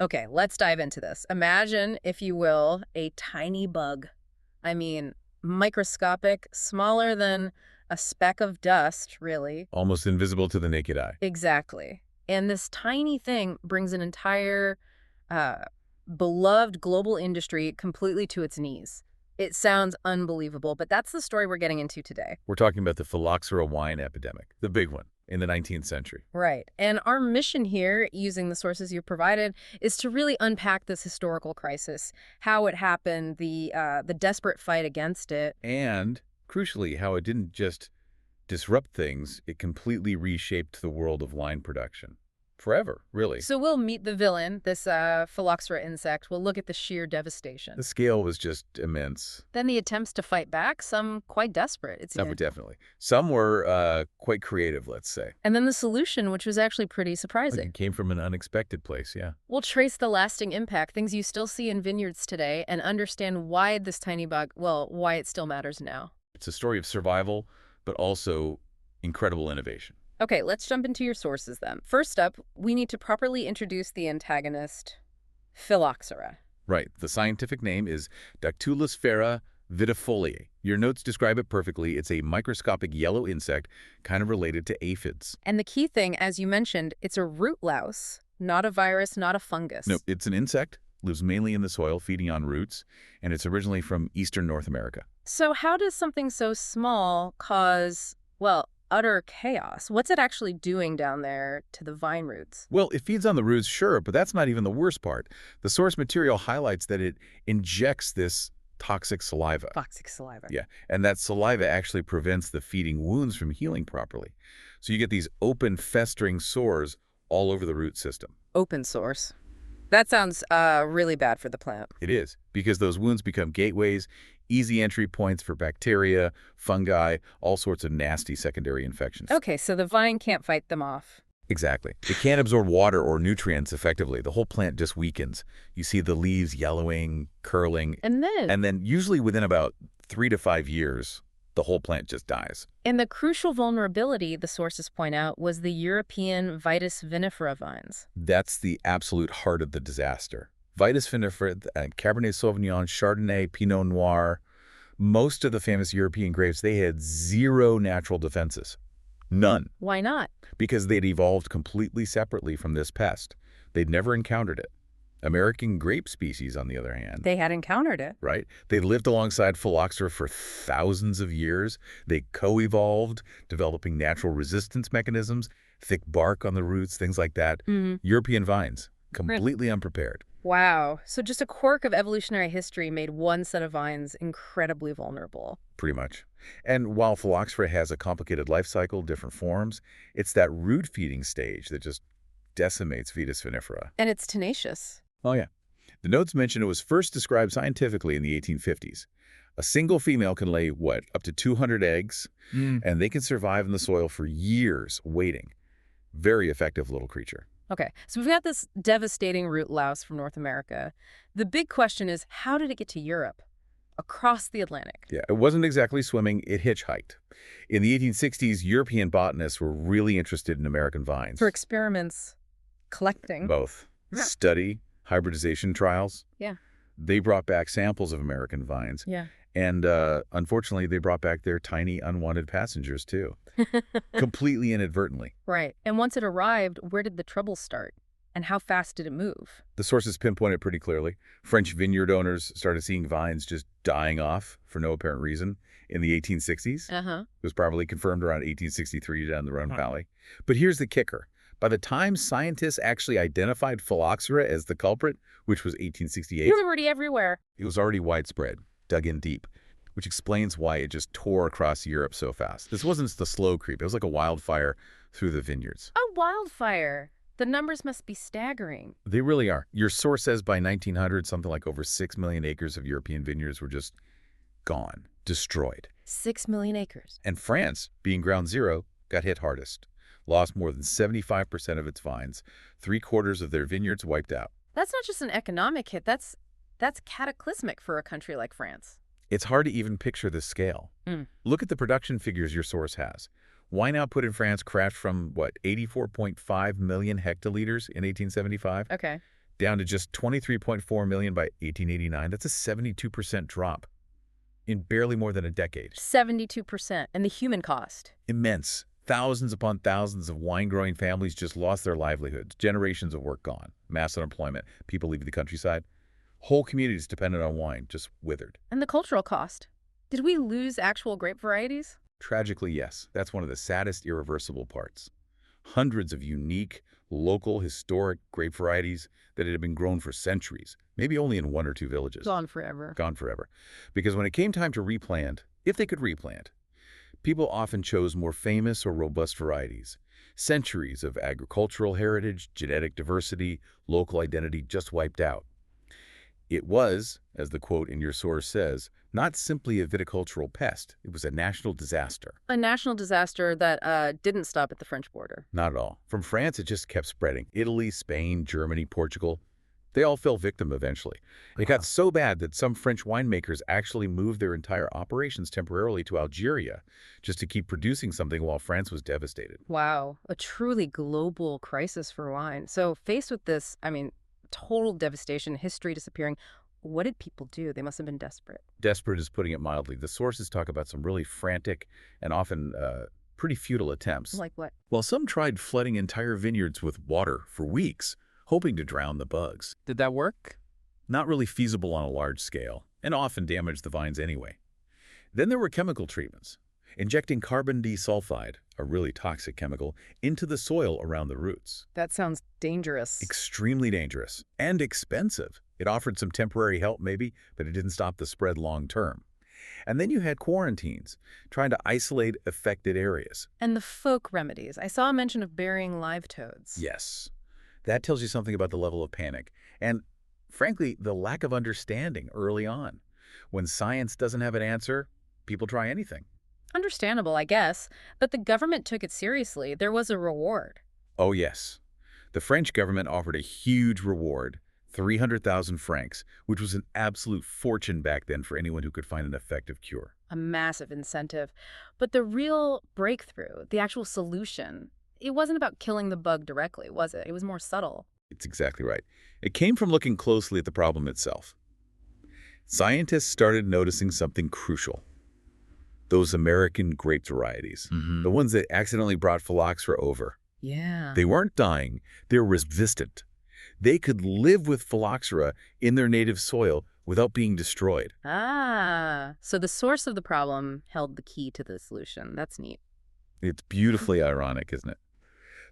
Okay, let's dive into this. Imagine, if you will, a tiny bug. I mean, microscopic, smaller than a speck of dust, really. Almost invisible to the naked eye. Exactly. And this tiny thing brings an entire uh, beloved global industry completely to its knees. It sounds unbelievable, but that's the story we're getting into today. We're talking about the Phylloxera wine epidemic, the big one, in the 19th century. Right. And our mission here, using the sources you provided, is to really unpack this historical crisis, how it happened, the desperate fight against it. And, crucially, how it didn't just disrupt things, it completely reshaped the world of wine production. Forever, really. So we'll meet the villain, this Phylloxera insect. We'll look at the sheer devastation. The scale was just immense. Then the attempts to fight back, some quite desperate, it seemed. Definitely. Some were quite creative, let's say. And then the solution, which was actually pretty Like surprising. it came from an unexpected place, yeah. We'll trace the lasting impact, things you still see in vineyards today, and understand why this tiny bug, well, why it still matters now. It's a story of survival, but also incredible innovation. Okay, let's jump into your sources then. First up, we need to properly introduce the antagonist, Phylloxera. Right. The scientific name is Dactylosphera vitifoliae. Your notes describe it perfectly. It's a microscopic yellow insect, kind of related to aphids. And the key thing, as you mentioned, it's a root louse, not a virus, not a fungus. No, it's an insect, lives mainly in the soil, feeding on roots, and it's originally from eastern North America. So how does something so small cause, well, utter chaos? What's it actually doing down there to the vine roots? Well, it feeds on the roots, sure, but that's not even the worst part. The source material highlights that it injects this toxic saliva. Toxic saliva. Yeah, and that saliva actually prevents the feeding wounds from healing properly. So you get these open, festering sores all over the root system. Open source. That sounds really bad for the plant. It is, because those wounds become gateways, easy entry points for bacteria, fungi, all sorts of nasty secondary infections. Okay, so the vine can't fight them off. Exactly. It can't absorb water or nutrients effectively. The whole plant just weakens. You see the leaves yellowing, curling, And then usually within about 3 to 5 years, the whole plant just dies. and the crucial vulnerability, the sources point out, was the European Vitis vinifera vines. That's the absolute heart of the disaster. Vitis vinifera, Cabernet Sauvignon, Chardonnay, Pinot Noir, most of the famous European grapes, they had zero natural defenses. None. Why not? Because they'd evolved completely separately from this pest. They'd never encountered it. American grape species, on the other hand, They had encountered it. right? They lived alongside Phylloxera for thousands of years. They co-evolved, developing natural resistance mechanisms, thick bark on the roots, things like that. European vines, completely unprepared. Wow. So just a quirk of evolutionary history made one set of vines incredibly vulnerable. Pretty much. And while Phylloxera has a complicated life cycle, different forms, it's that root feeding stage that just decimates Vitis vinifera. And it's tenacious. Oh, yeah. The notes mention it was first described scientifically in the 1850s. A single female can lay, up to 200 eggs, and they can survive in the soil for years waiting. Very effective little creature. Okay, so we've got this devastating root louse from North America. The big question is, how did it get to Europe? Across the Atlantic. Yeah, it wasn't exactly swimming, it hitchhiked. In the 1860s, European botanists were really interested in American vines. For experiments, collecting. Both. Yeah. Study, hybridization trials. Yeah. They brought back samples of American vines. Yeah. And unfortunately, they brought back their tiny, unwanted passengers, too. Completely inadvertently. Right. And once it arrived, where did the trouble start? And how fast did it move? The sources pinpoint it pretty clearly. French vineyard owners started seeing vines just dying off for no apparent reason in the 1860s. Uh-huh. It was probably confirmed around 1863 down the Rhone Valley. But here's the kicker. By the time scientists actually identified Phylloxera as the culprit, which was 1868, It was already everywhere. it was already widespread, dug in deep, which explains why it just tore across Europe so fast. This wasn't the slow creep. It was like a wildfire through the vineyards. A wildfire. The numbers must be staggering. They really are. Your source says by 1900, something like over 6 million acres of European vineyards were just gone, destroyed. 6 million acres. And France, being ground zero, got hit hardest. Lost more than 75% of its vines, 3/4 of their vineyards wiped out. That's not just an economic hit. That's cataclysmic for a country like France. It's hard to even picture the scale. Look at the production figures your source has. Wine output in France crashed from, 84.5 million hectoliters in 1875 Okay. down to just 23.4 million by 1889. That's a 72% drop in barely more than a decade. 72%. And the human cost? Immense. Thousands upon thousands of wine-growing families just lost their livelihoods. Generations of work gone. Mass unemployment. People leaving the countryside. Whole communities dependent on wine just withered. And the cultural cost? Did we lose actual grape varieties? Tragically, yes. That's one of the saddest irreversible parts. Hundreds of unique, local, historic grape varieties that had been grown for centuries, maybe only in one or two villages. Gone forever. Gone forever. Because when it came time to replant, if they could replant, people often chose more famous or robust varieties. Centuries of agricultural heritage, genetic diversity, local identity just wiped out. It was, as the quote in your source says, not simply a viticultural pest. It was a national disaster. A national disaster that didn't stop at the French border. Not at all. From France, it just kept spreading. Italy, Spain, Germany, Portugal, they all fell victim eventually. It got so bad that some French winemakers actually moved their entire operations temporarily to Algeria just to keep producing something while France was devastated. Wow, a truly global crisis for wine. So faced with this, total devastation, history disappearing, what did people do? They must have been desperate. Desperate is putting it mildly. The sources talk about some really frantic and often pretty futile attempts. Like what? Well, some tried flooding entire vineyards with water for weeks, hoping to drown the bugs. Did that work? Not really feasible on a large scale, and often damaged the vines anyway. Then there were chemical treatments. Injecting carbon disulfide, a really toxic chemical, into the soil around the roots. That sounds dangerous. Extremely dangerous and expensive. It offered some temporary help maybe, but it didn't stop the spread long term. And then you had quarantines, trying to isolate affected areas. And the folk remedies. I saw a mention of burying live toads. Yes. That tells you something about the level of panic. And frankly, the lack of understanding early on. When science doesn't have an answer, people try anything. Understandable, I guess. But the government took it seriously. There was a reward. Oh, yes. The French government offered a huge reward, 300,000 francs, which was an absolute fortune back then for anyone who could find an effective cure. A massive incentive. But the real breakthrough, the actual solution, it wasn't about killing the bug directly, was it? It was more subtle. It's exactly right. It came from looking closely at the problem itself. Scientists started noticing something crucial. Those American grape varieties, the ones that accidentally brought Phylloxera over. Yeah. They weren't dying, they were resistant. They could live with Phylloxera in their native soil without being destroyed. Ah, so the source of the problem held the key to the solution. That's neat. It's beautifully ironic, isn't it?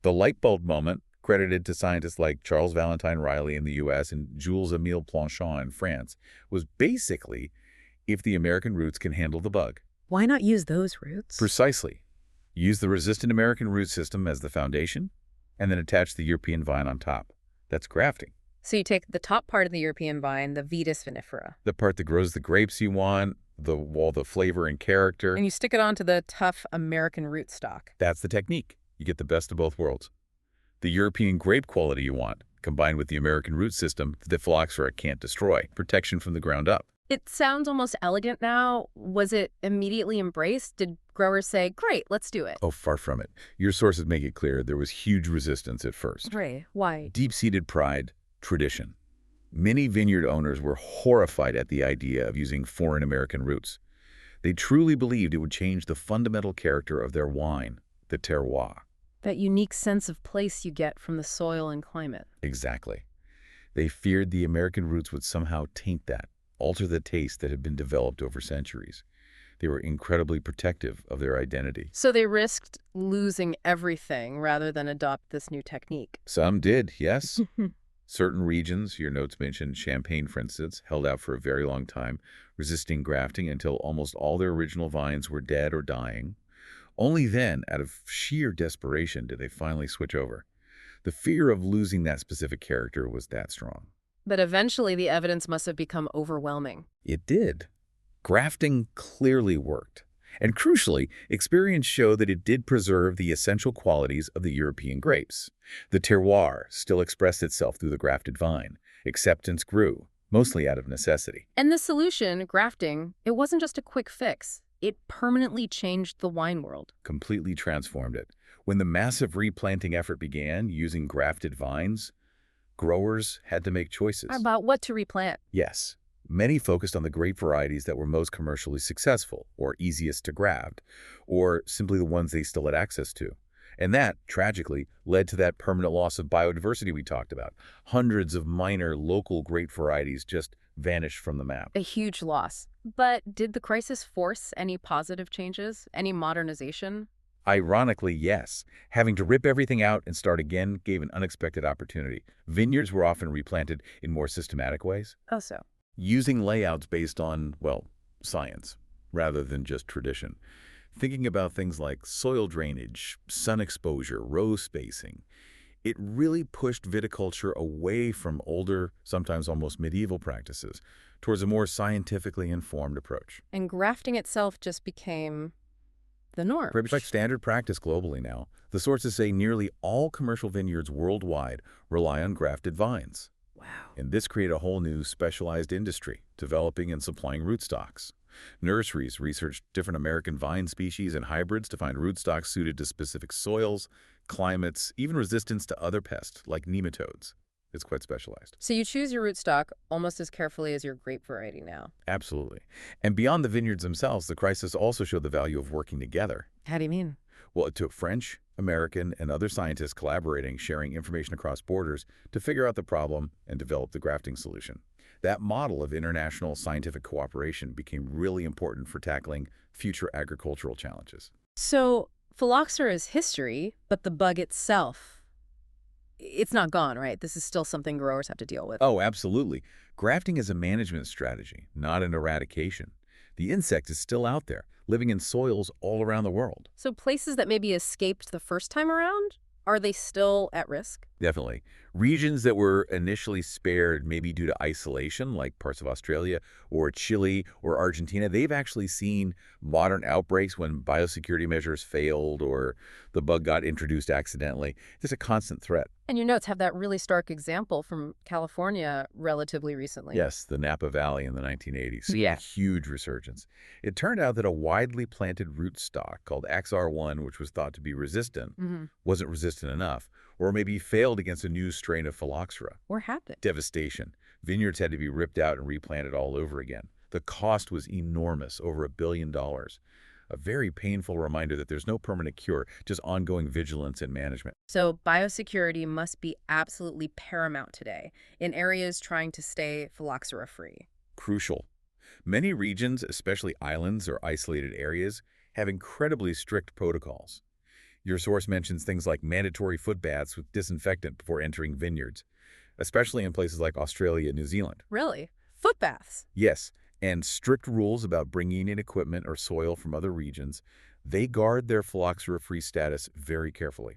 The light bulb moment, credited to scientists like Charles Valentine Riley in the U.S. and Jules-Émile Planchon in France, was basically, if the American roots can handle the bug. Why not use those roots? Precisely. Use the resistant American root system as the foundation, and then attach the European vine on top. That's grafting. So you take the top part of the European vine, the Vitis vinifera, The part that grows the grapes you want, all the flavor and character. and you stick it onto the tough American rootstock. That's the technique. You get the best of both worlds. The European grape quality you want, combined with the American root system that Phylloxera can't destroy. Protection from the ground up. It sounds almost elegant now. Was it immediately embraced? Did growers say, great, let's do it? Oh, far from it. Your sources make it clear there was huge resistance at first. Right. Why? Deep-seated pride, tradition. Many vineyard owners were horrified at the idea of using foreign American roots. They truly believed it would change the fundamental character of their wine, the terroir. That unique sense of place you get from the soil and climate. Exactly. They feared the American roots would somehow taint that, alter the taste that had been developed over centuries. They were incredibly protective of their identity. So they risked losing everything rather than adopt this new technique. Some did, yes. Certain regions, your notes mentioned Champagne, for instance, held out for a very long time, resisting grafting until almost all their original vines were dead or dying. Only then, out of sheer desperation, did they finally switch over. The fear of losing that specific character was that strong. But eventually the evidence must have become overwhelming. It did. Grafting clearly worked. And crucially, experience showed that it did preserve the essential qualities of the European grapes. The terroir still expressed itself through the grafted vine. Acceptance grew, mostly out of necessity. And the solution, grafting, it wasn't just a quick fix. It permanently changed the wine world. Completely transformed it. When the massive replanting effort began using grafted vines, Growers had to make choices. About what to replant. Yes, many focused on the grape varieties that were most commercially successful, or easiest to graft, or simply the ones they still had access to. And that, tragically, led to that permanent loss of biodiversity we talked about. Hundreds of minor local grape varieties just vanished from the map. A huge loss. But did the crisis force any positive changes? Any modernization? Ironically, yes. Having to rip everything out and start again gave an unexpected opportunity. Vineyards were often replanted in more systematic ways, Oh, so. using layouts based on, well, science, rather than just tradition. Thinking about things like soil drainage, sun exposure, row spacing, it really pushed viticulture away from older, sometimes almost medieval practices, towards a more scientifically informed approach. And grafting itself just became the norm. Pretty much like standard practice globally now. The sources say nearly all commercial vineyards worldwide rely on grafted vines. Wow. And this created a whole new specialized industry, developing and supplying rootstocks. Nurseries researched different American vine species and hybrids to find rootstocks suited to specific soils, climates, even resistance to other pests like nematodes. It's quite specialized. So you choose your rootstock almost as carefully as your grape variety now. Absolutely. And beyond the vineyards themselves, the crisis also showed the value of working together. How do you mean? Well, it took French, American, and other scientists collaborating, sharing information across borders to figure out the problem and develop the grafting solution. That model of international scientific cooperation became really important for tackling future agricultural challenges. So Phylloxera is history, but the bug itself, it's not gone, right? This is still something growers have to deal with. Oh, absolutely. Grafting is a management strategy, not an eradication. The insect is still out there, living in soils all around the world. So places that maybe escaped the first time around, are they still at risk? Definitely. Regions that were initially spared, maybe due to isolation, like parts of Australia or Chile or Argentina, they've actually seen modern outbreaks when biosecurity measures failed or the bug got introduced accidentally. It's a constant threat. And your notes have that really stark example from California relatively recently. Yes, the Napa Valley in the 1980s. Yeah. Huge resurgence. It turned out that a widely planted rootstock called XR1, which was thought to be resistant, wasn't resistant enough, or maybe failed against a new strain of Phylloxera. What happened? Devastation. Vineyards had to be ripped out and replanted all over again. The cost was enormous, over $1 billion. A very painful reminder that there's no permanent cure, just ongoing vigilance and management. So biosecurity must be absolutely paramount today in areas trying to stay phylloxera-free. Crucial. Many regions, especially islands or isolated areas, have incredibly strict protocols. Your source mentions things like mandatory foot baths with disinfectant before entering vineyards, especially in places like Australia and New Zealand. Really? Foot baths? Yes, and strict rules about bringing in equipment or soil from other regions. They guard their phylloxera-free status very carefully.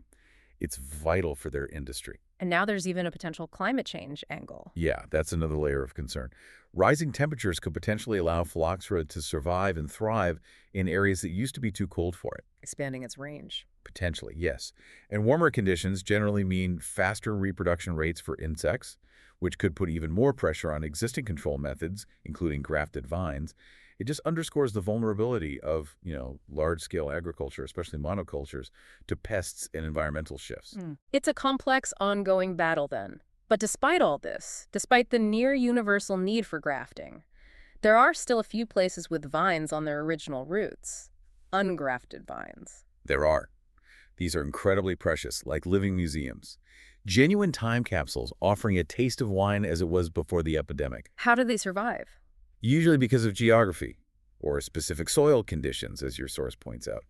It's vital for their industry. And now there's even a potential climate change angle. Yeah, that's another layer of concern. Rising temperatures could potentially allow phylloxera to survive and thrive in areas that used to be too cold for it. Expanding its range. Potentially, yes. And warmer conditions generally mean faster reproduction rates for insects, which could put even more pressure on existing control methods, including grafted vines. It just underscores the vulnerability of, large-scale agriculture, especially monocultures, to pests and environmental shifts. It's a complex, ongoing battle then. But despite all this, despite the near-universal need for grafting, there are still a few places with vines on their original roots. Ungrafted vines. There are. These are incredibly precious, like living museums. Genuine time capsules offering a taste of wine as it was before the epidemic. How do they survive? Usually because of geography or specific soil conditions, as your source points out.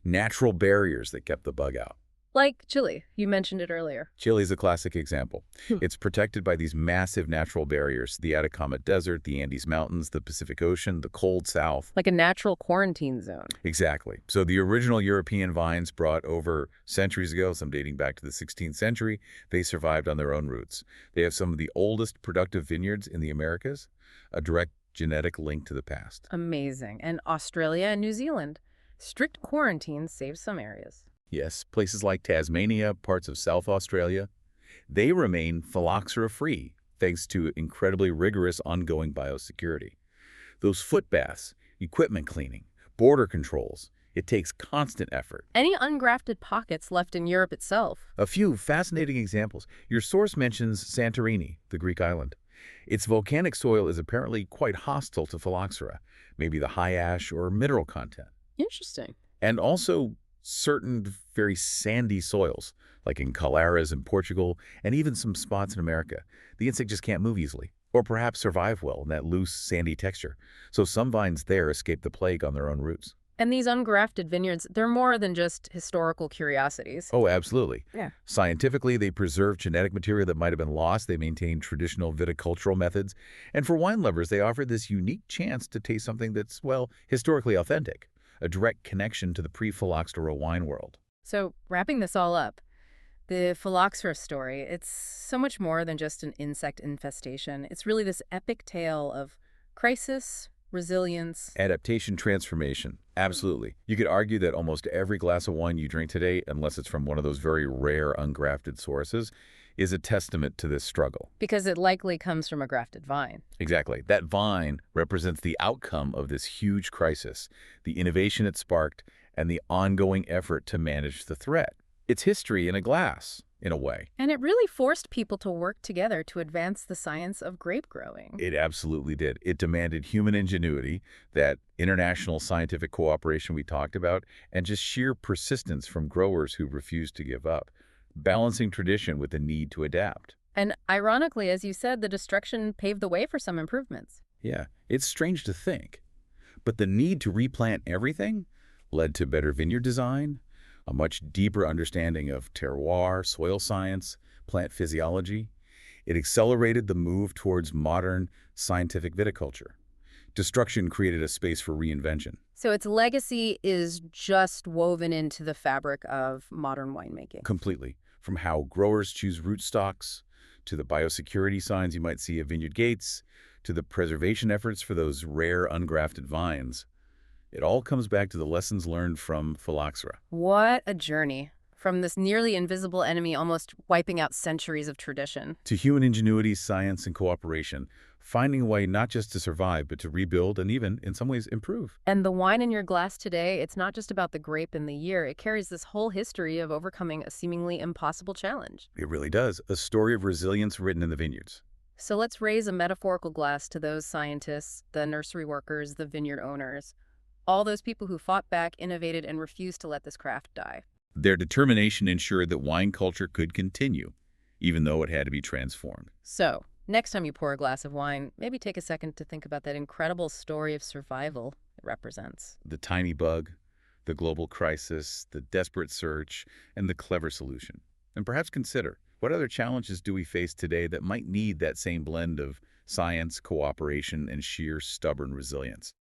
Natural barriers that kept the bug out. Like Chile, you mentioned it earlier. Chile is a classic example. It's protected by these massive natural barriers, the Atacama Desert, the Andes Mountains, the Pacific Ocean, the cold south. Like a natural quarantine zone. Exactly. So the original European vines brought over centuries ago, some dating back to the 16th century, they survived on their own roots. They have some of the oldest productive vineyards in the Americas, a direct genetic link to the past. Amazing. And Australia and New Zealand. Strict quarantine saved some areas. Yes, places like Tasmania, parts of South Australia, they remain phylloxera-free thanks to incredibly rigorous ongoing biosecurity. Those foot baths, equipment cleaning, border controls, It takes constant effort. Any ungrafted pockets left in Europe itself? A few fascinating examples. Your source mentions Santorini, the Greek island. Its volcanic soil is apparently quite hostile to Phylloxera, maybe the high ash or mineral content. Interesting. And also certain very sandy soils, like in Caleares in Portugal, and even some spots in America. The insect just can't move easily, or perhaps survive well in that loose, sandy texture. So some vines there escape the plague on their own roots. And these ungrafted vineyards, they're more than just historical curiosities. Oh, absolutely. Yeah. Scientifically, they preserve genetic material that might have been lost. They maintain traditional viticultural methods. And for wine lovers, they offer this unique chance to taste something that's, well, historically authentic, a direct connection to the pre-phylloxera wine world. So, wrapping this all up, the Phylloxera story, it's so much more than just an insect infestation. It's really this epic tale of crisis, resilience. Adaptation, transformation. Absolutely. You could argue that almost every glass of wine you drink today, unless it's from one of those very rare ungrafted sources, is a testament to this struggle. Because it likely comes from a grafted vine. Exactly. That vine represents the outcome of this huge crisis, the innovation it sparked, and the ongoing effort to manage the threat. It's history in a glass, in a way. And it really forced people to work together to advance the science of grape growing. It absolutely did. It demanded human ingenuity, that international scientific cooperation we talked about, and just sheer persistence from growers who refused to give up, balancing tradition with the need to adapt. And ironically, as you said, the destruction paved the way for some improvements. Yeah, it's strange to think. But the need to replant everything led to better vineyard design, a much deeper understanding of terroir, soil science, plant physiology. It accelerated the move towards modern scientific viticulture. Destruction created a space for reinvention. So its legacy is just woven into the fabric of modern winemaking. Completely. From how growers choose rootstocks, to the biosecurity signs you might see at vineyard gates, to the preservation efforts for those rare ungrafted vines. It all comes back to the lessons learned from Phylloxera. What a journey. From this nearly invisible enemy almost wiping out centuries of tradition. To human ingenuity, science, and cooperation, finding a way not just to survive, but to rebuild and even, in some ways, improve. And the wine in your glass today, it's not just about the grape and the year. It carries this whole history of overcoming a seemingly impossible challenge. It really does. A story of resilience written in the vineyards. So let's raise a metaphorical glass to those scientists, the nursery workers, the vineyard owners, all those people who fought back, innovated, and refused to let this craft die. Their determination ensured that wine culture could continue, even though it had to be transformed. So, next time you pour a glass of wine, maybe take a second to think about that incredible story of survival it represents. The tiny bug, the global crisis, the desperate search, and the clever solution. And perhaps consider, what other challenges do we face today that might need that same blend of science, cooperation, and sheer stubborn resilience?